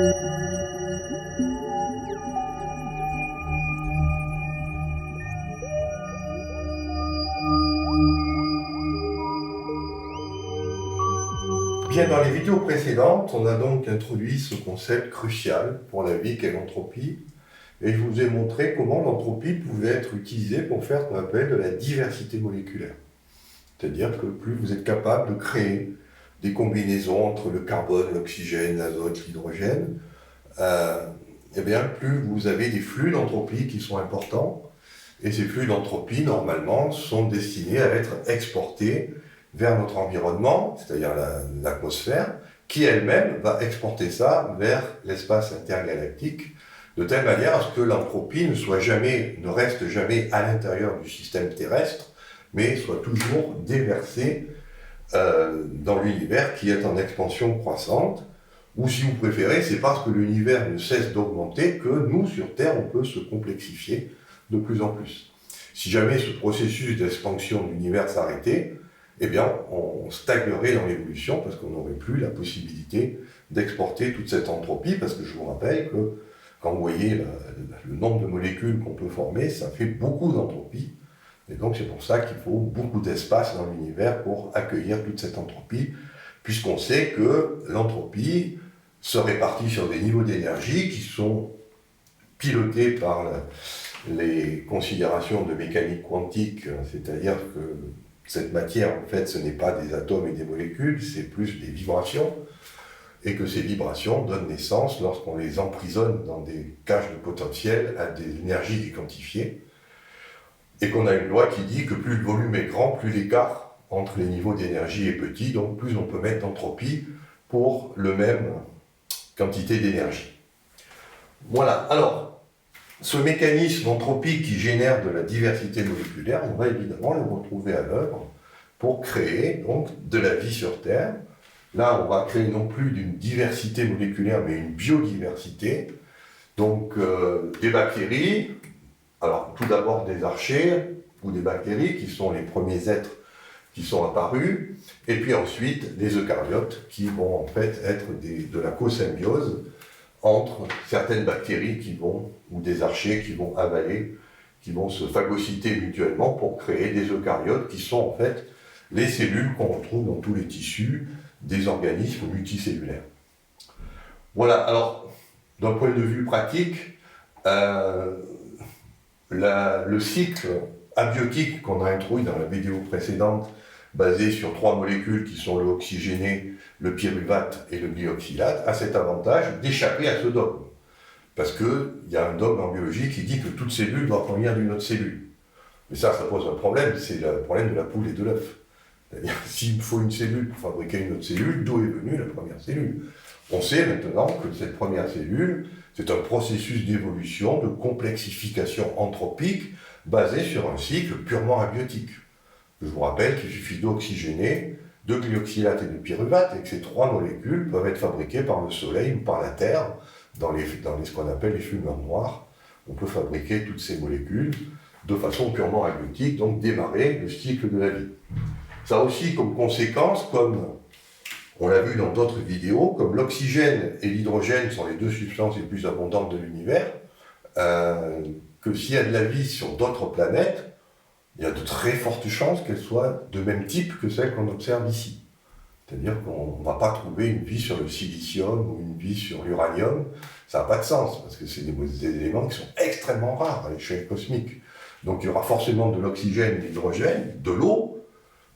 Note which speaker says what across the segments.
Speaker 1: Bien, dans les vidéos précédentes, on a donc introduit ce concept crucial pour la vie qu'est l'entropie, et je vous ai montré comment l'entropie pouvait être utilisée pour faire ce qu'on appelle de la diversité moléculaire. C'est-à-dire que plus vous êtes capable de créer des combinaisons entre le carbone, l'oxygène, l'azote, l'hydrogène, et bien plus vous avez des flux d'entropie qui sont importants, et ces flux d'entropie, normalement, sont destinés à être exportés vers notre environnement, c'est-à-dire l'atmosphère, qui elle-même va exporter ça vers l'espace intergalactique, de telle manière à ce que l'entropie ne reste jamais à l'intérieur du système terrestre, mais soit toujours déversée dans l'univers qui est en expansion croissante, ou si vous préférez, c'est parce que l'univers ne cesse d'augmenter que nous, sur Terre, on peut se complexifier de plus en plus. Si jamais ce processus d'expansion de l'univers s'arrêtait, eh bien, on stagnerait dans l'évolution parce qu'on n'aurait plus la possibilité d'exporter toute cette entropie, parce que je vous rappelle que quand vous voyez le nombre de molécules qu'on peut former, ça fait beaucoup d'entropie, et donc c'est pour ça qu'il faut beaucoup d'espace dans l'univers pour accueillir toute cette entropie, puisqu'on sait que l'entropie se répartit sur des niveaux d'énergie qui sont pilotés par les considérations de mécanique quantique, c'est-à-dire que cette matière, en fait, ce n'est pas des atomes et des molécules, c'est plus des vibrations, et que ces vibrations donnent naissance, lorsqu'on les emprisonne dans des cages de potentiel, à des énergies déquantifiées, et qu'on a une loi qui dit que plus le volume est grand, plus l'écart entre les niveaux d'énergie est petit, donc plus on peut mettre d'entropie pour le même quantité d'énergie. Voilà, alors, ce mécanisme d'entropie qui génère de la diversité moléculaire, on va évidemment le retrouver à l'œuvre pour créer donc de la vie sur Terre. Là, on va créer non plus d'une diversité moléculaire, mais une biodiversité. Donc, des bactéries, alors tout d'abord des archées ou des bactéries qui sont les premiers êtres qui sont apparus, et puis ensuite des eucaryotes qui vont en fait être de la cosymbiose entre certaines bactéries ou des archées qui vont avaler, qui vont se phagocyter mutuellement pour créer des eucaryotes qui sont en fait les cellules qu'on retrouve dans tous les tissus des organismes multicellulaires. Voilà, alors d'un point de vue pratique, le cycle abiotique qu'on a introduit dans la vidéo précédente, basé sur 3 molécules qui sont le oxygéné, le pyruvate et le glyoxylate, a cet avantage d'échapper à ce dogme. Parce qu'il y a un dogme en biologie qui dit que toute cellule doit provenir d'une autre cellule. Mais ça pose un problème, c'est le problème de la poule et de l'œuf. C'est-à-dire, s'il faut une cellule pour fabriquer une autre cellule, d'où est venue la première cellule? On sait maintenant que cette première cellule, c'est un processus d'évolution, de complexification anthropique, basé sur un cycle purement abiotique. Je vous rappelle qu'il suffit d'oxygéner, de glyoxylate et de pyruvate, et que ces 3 molécules peuvent être fabriquées par le Soleil ou par la Terre, dans ce qu'on appelle les fumeurs noirs. On peut fabriquer toutes ces molécules de façon purement abiotique, donc démarrer le cycle de la vie. Ça a aussi comme conséquence, comme on l'a vu dans d'autres vidéos, comme l'oxygène et l'hydrogène sont les 2 substances les plus abondantes de l'univers, que s'il y a de la vie sur d'autres planètes, il y a de très fortes chances qu'elles soient de même type que celles qu'on observe ici. C'est-à-dire qu'on ne va pas trouver une vie sur le silicium ou une vie sur l'uranium. Ça n'a pas de sens, parce que c'est des éléments qui sont extrêmement rares à l'échelle cosmique. Donc il y aura forcément de l'oxygène, de l'hydrogène, de l'eau,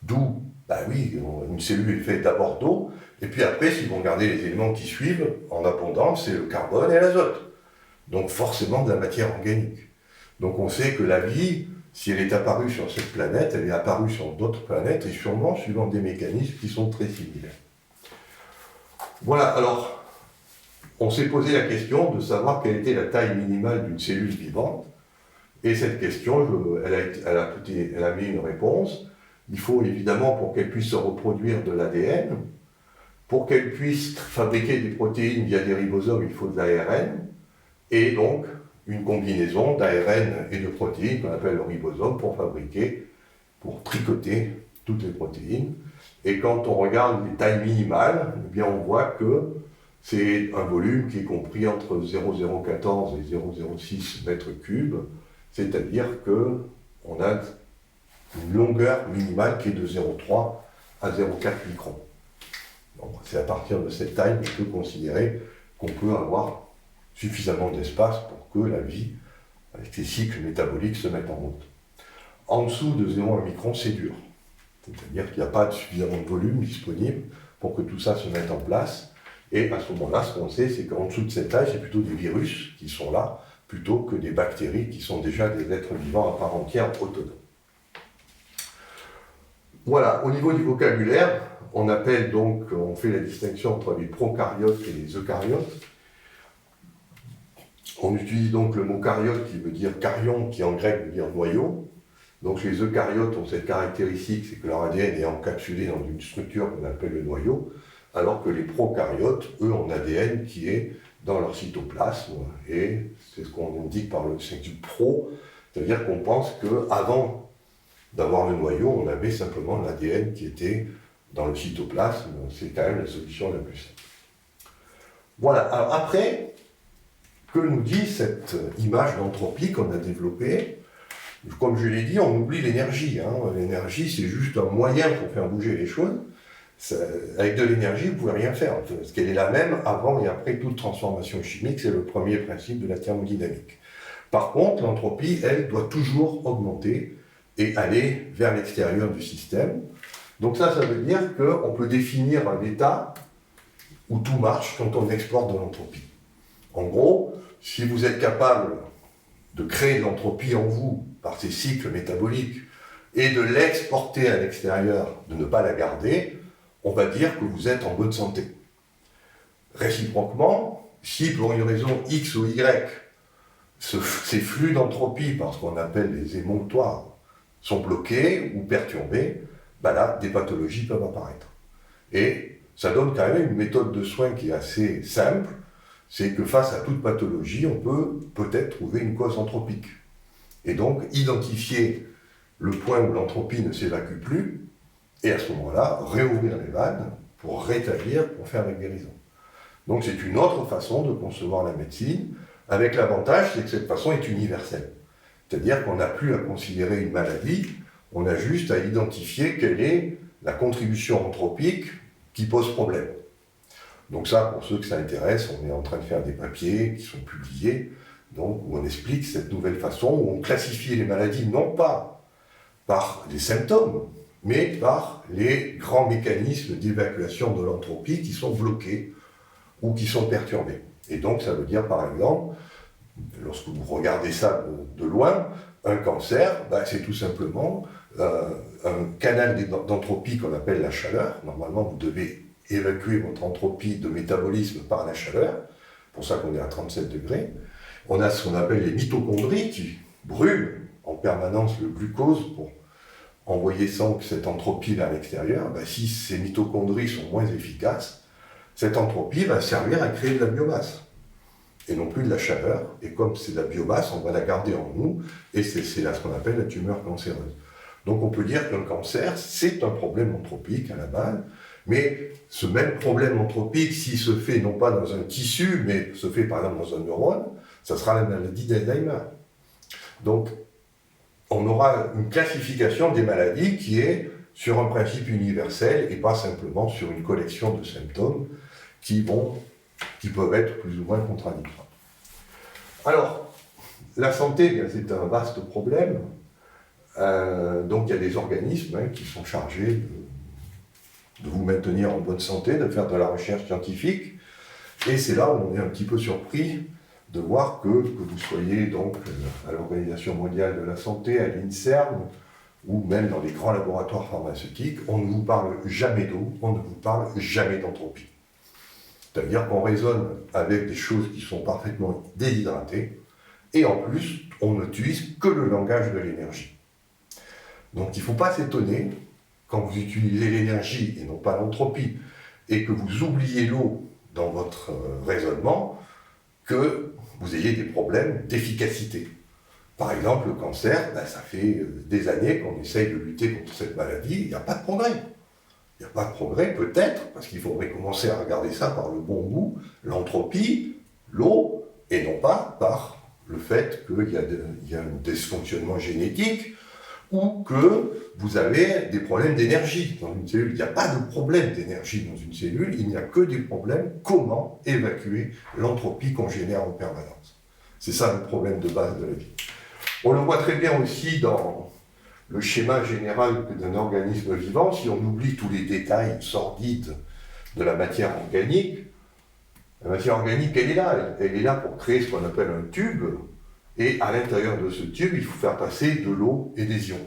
Speaker 1: d'où, une cellule est faite d'abord d'eau, et puis après, si vous regardez les éléments qui suivent, en abondance, c'est le carbone et l'azote. Donc forcément de la matière organique. Donc on sait que la vie, si elle est apparue sur cette planète, elle est apparue sur d'autres planètes, et sûrement suivant des mécanismes qui sont très similaires. Voilà, alors, on s'est posé la question de savoir quelle était la taille minimale d'une cellule vivante, et cette question, elle a mis une réponse. Il faut évidemment, pour qu'elle puisse se reproduire, de l'ADN. Pour qu'elle puisse fabriquer des protéines via des ribosomes, il faut de l'ARN, et donc une combinaison d'ARN et de protéines qu'on appelle le ribosome pour tricoter toutes les protéines. Et quand on regarde les tailles minimales, eh bien on voit que C'est un volume qui est compris entre 0,014 et 0,06 mètres cubes, c'est-à-dire qu'on a une longueur minimale qui est de 0,3 à 0,4 microns. C'est à partir de cette taille qu'on peut considérer qu'on peut avoir suffisamment d'espace pour que la vie, avec ses cycles métaboliques, se mette en route. En dessous de 0,1 micron, c'est dur. C'est-à-dire qu'il n'y a pas suffisamment de volume disponible pour que tout ça se mette en place. Et à ce moment-là, ce qu'on sait, c'est qu'en dessous de cette taille, c'est plutôt des virus qui sont là, plutôt que des bactéries qui sont déjà des êtres vivants à part entière, autonomes. Voilà, au niveau du vocabulaire, on fait la distinction entre les prokaryotes et les eucaryotes. On utilise donc le mot karyote qui veut dire karyon, qui en grec veut dire noyau. Donc les eucaryotes ont cette caractéristique, c'est que leur ADN est encapsulé dans une structure qu'on appelle le noyau, alors que les prokaryotes, eux, ont un ADN qui est dans leur cytoplasme, et c'est ce qu'on indique par le signe du pro, c'est-à-dire qu'on pense qu'avant d'avoir le noyau, on avait simplement l'ADN qui était dans le cytoplasme, c'est quand même la solution la plus simple. Voilà, alors après, que nous dit cette image d'entropie qu'on a développée? Comme je l'ai dit, on oublie l'énergie. L'énergie, c'est juste un moyen pour faire bouger les choses. Avec de l'énergie, vous ne pouvez rien faire, parce qu'elle est la même avant et après toute transformation chimique. C'est le premier principe de la thermodynamique. Par contre, l'entropie, elle, doit toujours augmenter et aller vers l'extérieur du système. Donc ça veut dire qu'on peut définir un état où tout marche quand on exporte de l'entropie. En gros, si vous êtes capable de créer de l'entropie en vous par ces cycles métaboliques et de l'exporter à l'extérieur, de ne pas la garder, on va dire que vous êtes en bonne santé. Réciproquement, si pour une raison X ou Y, ces flux d'entropie, par ce qu'on appelle les émonctoires, sont bloqués ou perturbés, là, des pathologies peuvent apparaître. Et ça donne quand même une méthode de soins qui est assez simple, c'est que face à toute pathologie, on peut peut-être trouver une cause anthropique. Et donc, identifier le point où l'entropie ne s'évacue plus, et à ce moment-là, réouvrir les vannes pour rétablir, pour faire la guérison. Donc c'est une autre façon de concevoir la médecine, avec l'avantage, c'est que cette façon est universelle. C'est-à-dire qu'on n'a plus à considérer une maladie, on a juste à identifier quelle est la contribution anthropique qui pose problème. Donc ça, pour ceux que ça intéresse, on est en train de faire des papiers qui sont publiés, donc, où on explique cette nouvelle façon, où on classifie les maladies non pas par les symptômes, mais par les grands mécanismes d'évacuation de l'entropie qui sont bloqués ou qui sont perturbés. Et donc ça veut dire par exemple, lorsque vous regardez ça de loin, un cancer, c'est tout simplement un canal d'entropie qu'on appelle la chaleur. Normalement, vous devez évacuer votre entropie de métabolisme par la chaleur, c'est pour ça qu'on est à 37 degrés. On a ce qu'on appelle les mitochondries qui brûlent en permanence le glucose pour envoyer cette entropie vers l'extérieur. Si ces mitochondries sont moins efficaces, cette entropie va servir à créer de la biomasse et non plus de la chaleur. Et comme c'est de la biomasse, on va la garder en nous, et c'est là ce qu'on appelle la tumeur cancéreuse. Donc on peut dire qu'un cancer, c'est un problème anthropique à la base, mais ce même problème anthropique, s'il se fait non pas dans un tissu, mais se fait par exemple dans un neurone, ça sera la maladie d'Alzheimer. Donc on aura une classification des maladies qui est sur un principe universel et pas simplement sur une collection de symptômes qui peuvent être plus ou moins contradictoires. Alors, la santé, c'est un vaste problème. Donc il y a des organismes qui sont chargés de vous maintenir en bonne santé, de faire de la recherche scientifique. Et c'est là où on est un petit peu surpris de voir que vous soyez donc à l'Organisation mondiale de la santé, à l'INSERM, ou même dans les grands laboratoires pharmaceutiques, on ne vous parle jamais d'eau, on ne vous parle jamais d'entropie. C'est-à-dire qu'on raisonne avec des choses qui sont parfaitement déshydratées, et en plus, on n'utilise que le langage de l'énergie. Donc il ne faut pas s'étonner, quand vous utilisez l'énergie et non pas l'entropie, et que vous oubliez l'eau dans votre raisonnement, que vous ayez des problèmes d'efficacité. Par exemple, le cancer, ça fait des années qu'on essaye de lutter contre cette maladie, il n'y a pas de progrès. Il n'y a pas de progrès, peut-être, parce qu'il faudrait commencer à regarder ça par le bon bout, l'entropie, l'eau, et non pas par le fait qu'il y a un dysfonctionnement génétique ou que vous avez des problèmes d'énergie dans une cellule. Il n'y a pas de problème d'énergie dans une cellule, il n'y a que des problèmes comment évacuer l'entropie qu'on génère en permanence. C'est ça le problème de base de la vie. On le voit très bien aussi dans le schéma général d'un organisme vivant. Si on oublie tous les détails sordides de la matière organique, la matière organique, elle est là pour créer ce qu'on appelle un tube, et à l'intérieur de ce tube, il faut faire passer de l'eau et des ions.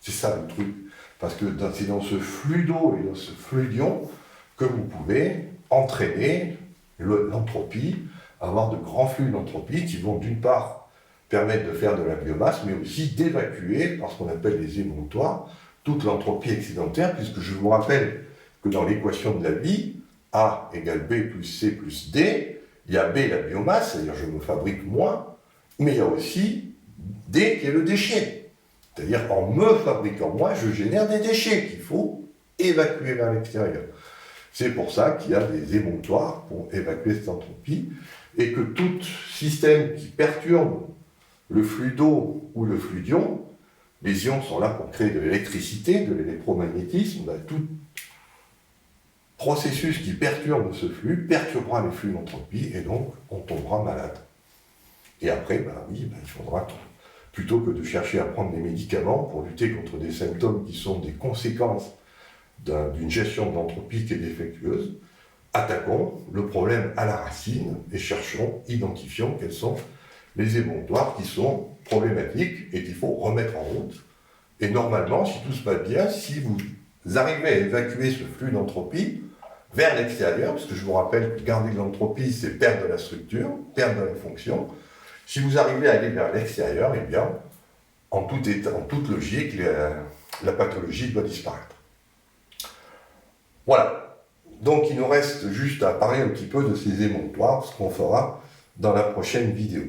Speaker 1: C'est ça le truc. Parce que c'est dans ce flux d'eau et dans ce flux d'ions que vous pouvez entraîner l'entropie, avoir de grands flux d'entropie qui vont d'une part permettre de faire de la biomasse, mais aussi d'évacuer, par ce qu'on appelle les émonctoires, toute l'entropie excédentaire, puisque je vous rappelle que dans l'équation de la vie, A égale B plus C plus D, il y a B la biomasse, c'est-à-dire je me fabrique moins, mais il y a aussi D qui est le déchet. C'est-à-dire en me fabriquant moins, je génère des déchets qu'il faut évacuer vers l'extérieur. C'est pour ça qu'il y a des émonctoires pour évacuer cette entropie, et que tout système qui perturbe le flux d'eau ou le flux d'ions, les ions sont là pour créer de l'électricité, de l'électromagnétisme, tout processus qui perturbe ce flux perturbera les flux d'entropie et donc on tombera malade. Et après, il faudra, plutôt que de chercher à prendre des médicaments pour lutter contre des symptômes qui sont des conséquences d'une gestion de l'entropie qui est défectueuse, attaquons le problème à la racine et identifions quels sont les émonctoires qui sont problématiques et qu'il faut remettre en route. Et normalement, si tout se passe bien, si vous arrivez à évacuer ce flux d'entropie vers l'extérieur, parce que je vous rappelle que garder de l'entropie, c'est perdre de la structure, perdre de la fonction. Si vous arrivez à aller vers l'extérieur, eh bien, en toute logique, la pathologie doit disparaître. Voilà. Donc il nous reste juste à parler un petit peu de ces émonctoires, ce qu'on fera dans la prochaine vidéo.